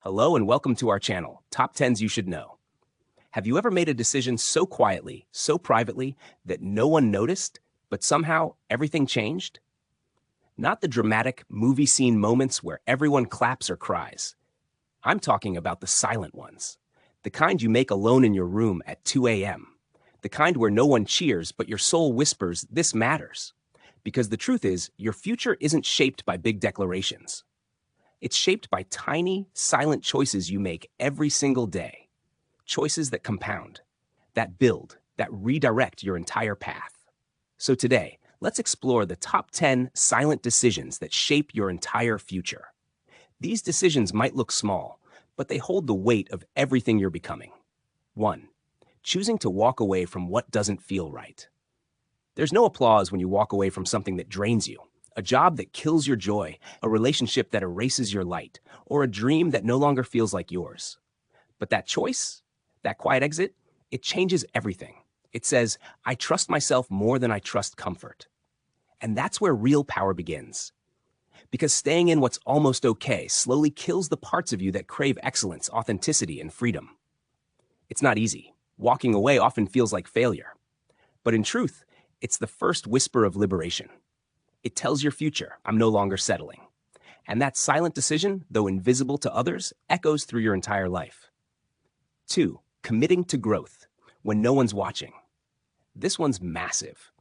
Hello and welcome to our channel, Top 10s You Should Know. Have you ever made a decision so quietly, so privately, that no one noticed, but somehow everything changed? Not the dramatic, movie scene moments where everyone claps or cries. I'm talking about the silent ones. The kind you make alone in your room at 2 a.m. The kind where no one cheers, but your soul whispers, "This matters." Because the truth is, your future isn't shaped by big declarations. It's shaped by tiny, silent choices you make every single day. Choices that compound, that build, that redirect your entire path. So today, let's explore the top 10 silent decisions that shape your entire future. These decisions might look small, but they hold the weight of everything you're becoming. 1. Choosing to walk away from what doesn't feel right. There's no applause when you walk away from something that drains you. A job that kills your joy, a relationship that erases your light, or a dream that no longer feels like yours. But that choice, that quiet exit, it changes everything. It says, I trust myself more than I trust comfort. And that's where real power begins. Because staying in what's almost okay slowly kills the parts of you that crave excellence, authenticity, and freedom. It's not easy. Walking away often feels like failure. But in truth, it's the first whisper of liberation. It tells your future, I'm no longer settling. And that silent decision, though invisible to others, echoes through your entire life. 2. Committing to growth when no one's watching. This one's massive.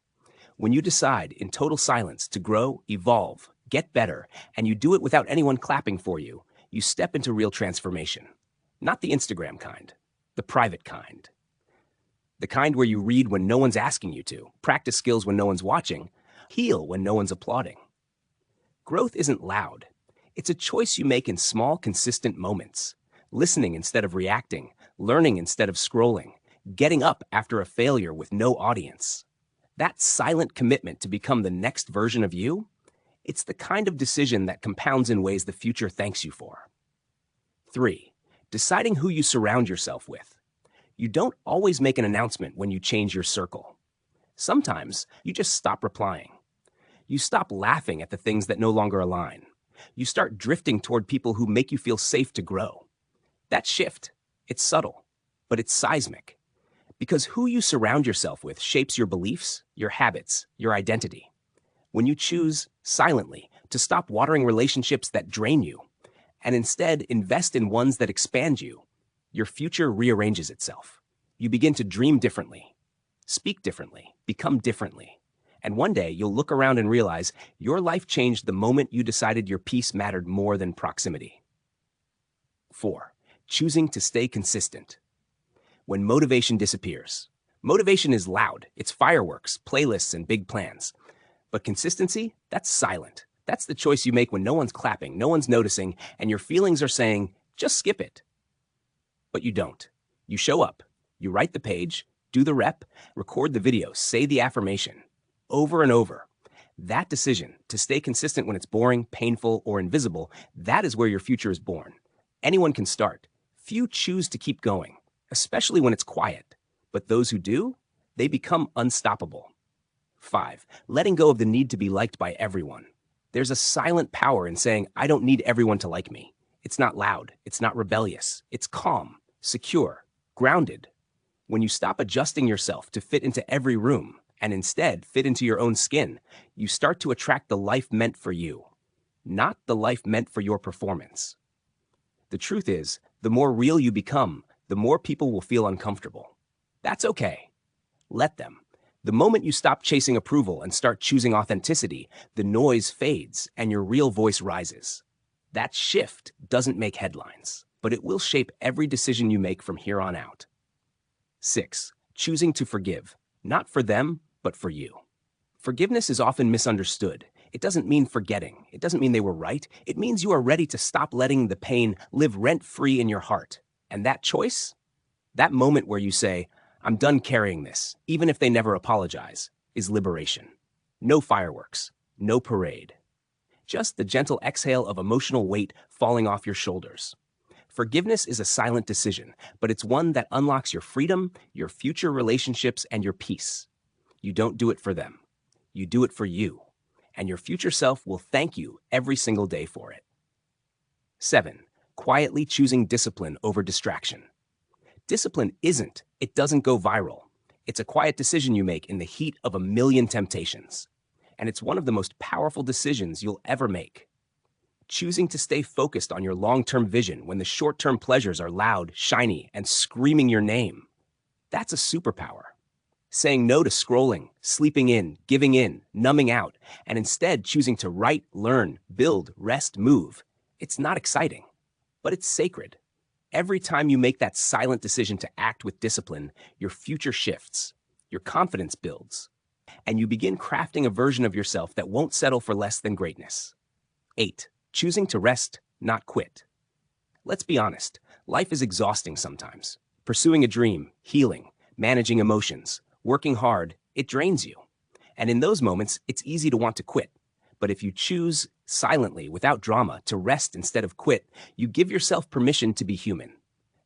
When you decide, in total silence, to grow, evolve, get better, and you do it without anyone clapping for you, you step into real transformation. Not the Instagram kind, the private kind. The kind where you read when no one's asking you to, practice skills when no one's watching, heal when no one's applauding. Growth isn't loud. It's a choice you make in small, consistent moments. Listening instead of reacting, learning instead of scrolling, getting up after a failure with no audience. That silent commitment to become the next version of you, it's the kind of decision that compounds in ways the future thanks you for. 3. Deciding who you surround yourself with. You don't always make an announcement when you change your circle. Sometimes you just stop replying. You stop laughing at the things that no longer align. You start drifting toward people who make you feel safe to grow. That shift, it's subtle, but it's seismic. Because who you surround yourself with shapes your beliefs, your habits, your identity. When you choose, silently, to stop watering relationships that drain you, and instead invest in ones that expand you, your future rearranges itself. You begin to dream differently, speak differently, become differently. And one day you'll look around and realize your life changed the moment you decided your peace mattered more than proximity. 4. Choosing to stay consistent. When motivation disappears. Motivation is loud. It's fireworks, playlists, and big plans. But consistency, that's silent. That's the choice you make when no one's clapping, no one's noticing, and your feelings are saying, just skip it. But you don't. You show up. You write the page, do the rep, record the video, say the affirmation. Over and over. That decision, to stay consistent when it's boring, painful, or invisible, that is where your future is born. Anyone can start. Few choose to keep going, especially when it's quiet. But those who do, they become unstoppable. 5. Letting go of the need to be liked by everyone. There's a silent power in saying, I don't need everyone to like me. It's not loud. It's not rebellious. It's calm, secure, grounded. When you stop adjusting yourself to fit into every room, and instead fit into your own skin, you start to attract the life meant for you, not the life meant for your performance. The truth is, the more real you become, the more people will feel uncomfortable. That's okay. Let them. The moment you stop chasing approval and start choosing authenticity, the noise fades and your real voice rises. That shift doesn't make headlines, but it will shape every decision you make from here on out. 6. Choosing to forgive, not for them, but for you. Forgiveness is often misunderstood. It doesn't mean forgetting. It doesn't mean they were right. It means you are ready to stop letting the pain live rent-free in your heart. And that choice, that moment where you say, I'm done carrying this, even if they never apologize, is liberation. No fireworks, no parade. Just the gentle exhale of emotional weight falling off your shoulders. Forgiveness is a silent decision, but it's one that unlocks your freedom, your future relationships, and your peace. You don't do it for them. You do it for you. And your future self will thank you every single day for it. 7. quietly choosing discipline over distraction. Discipline it doesn't go viral. It's a quiet decision you make in the heat of a million temptations. And it's one of the most powerful decisions you'll ever make. Choosing to stay focused on your long-term vision when the short-term pleasures are loud, shiny, and screaming your name. That's a superpower. Saying no to scrolling, sleeping in, numbing out, and instead choosing to write, learn, build, rest, move. It's not exciting, but it's sacred. Every time you make that silent decision to act with discipline, your future shifts, your confidence builds, and you begin crafting a version of yourself that won't settle for less than greatness. 8. Choosing to rest, not quit. Let's be honest, life is exhausting sometimes. Pursuing a dream, healing, managing emotions, working hard, it drains you. And in those moments, it's easy to want to quit. But if you choose silently, without drama, to rest instead of quit, you give yourself permission to be human.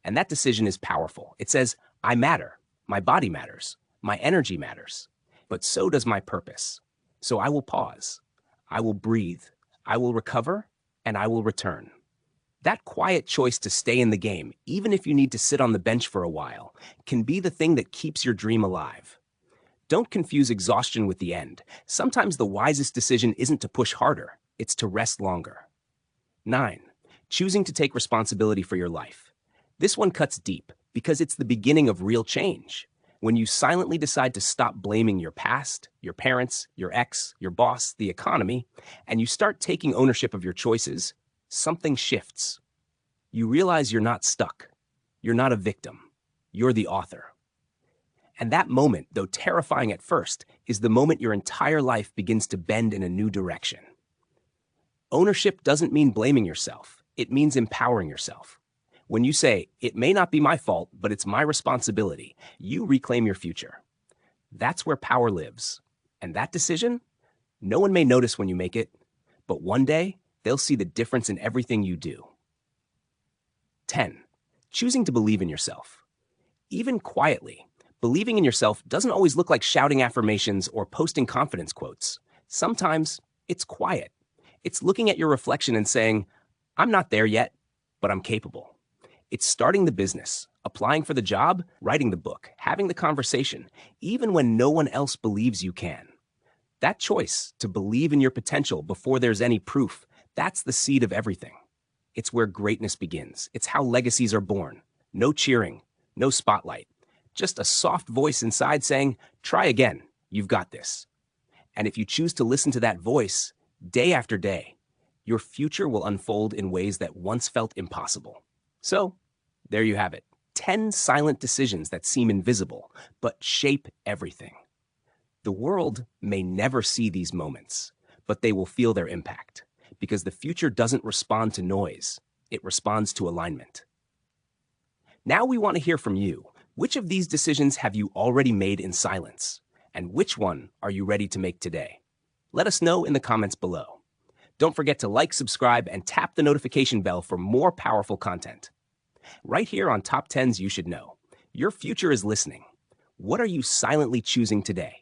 And that decision is powerful. It says, I matter, my body matters, my energy matters, but so does my purpose. So I will pause, I will breathe, I will recover, and I will return. That quiet choice to stay in the game, even if you need to sit on the bench for a while, can be the thing that keeps your dream alive. Don't confuse exhaustion with the end. Sometimes the wisest decision isn't to push harder, it's to rest longer. 9. Choosing to take responsibility for your life. This one cuts deep because it's the beginning of real change. When you silently decide to stop blaming your past, your parents, your ex, your boss, the economy, and you start taking ownership of your choices, something shifts. You realize you're not stuck. You're not a victim. You're the author. And that moment, though terrifying at first, is the moment your entire life begins to bend in a new direction. Ownership doesn't mean blaming yourself. It means empowering yourself. When you say, it may not be my fault, but it's my responsibility, you reclaim your future. That's where power lives. And that decision, no one may notice when you make it, but one day, they'll see the difference in everything you do. 10. Choosing to believe in yourself. Even quietly, believing in yourself doesn't always look like shouting affirmations or posting confidence quotes. Sometimes it's quiet. It's looking at your reflection and saying, I'm not there yet, but I'm capable. It's starting the business, applying for the job, writing the book, having the conversation, even when no one else believes you can. That choice to believe in your potential before there's any proof, that's the seed of everything. It's where greatness begins. It's how legacies are born. No cheering, no spotlight. Just a soft voice inside saying, try again, you've got this. And if you choose to listen to that voice, day after day, your future will unfold in ways that once felt impossible. So, there you have it. 10 silent decisions that seem invisible, but shape everything. The world may never see these moments, but they will feel their impact, because the future doesn't respond to noise, it responds to alignment. Now we want to hear from you. Which of these decisions have you already made in silence? And which one are you ready to make today? Let us know in the comments below. Don't forget to like, subscribe, and tap the notification bell for more powerful content. Right here on Top 10s You Should Know. Your future is listening. What are you silently choosing today?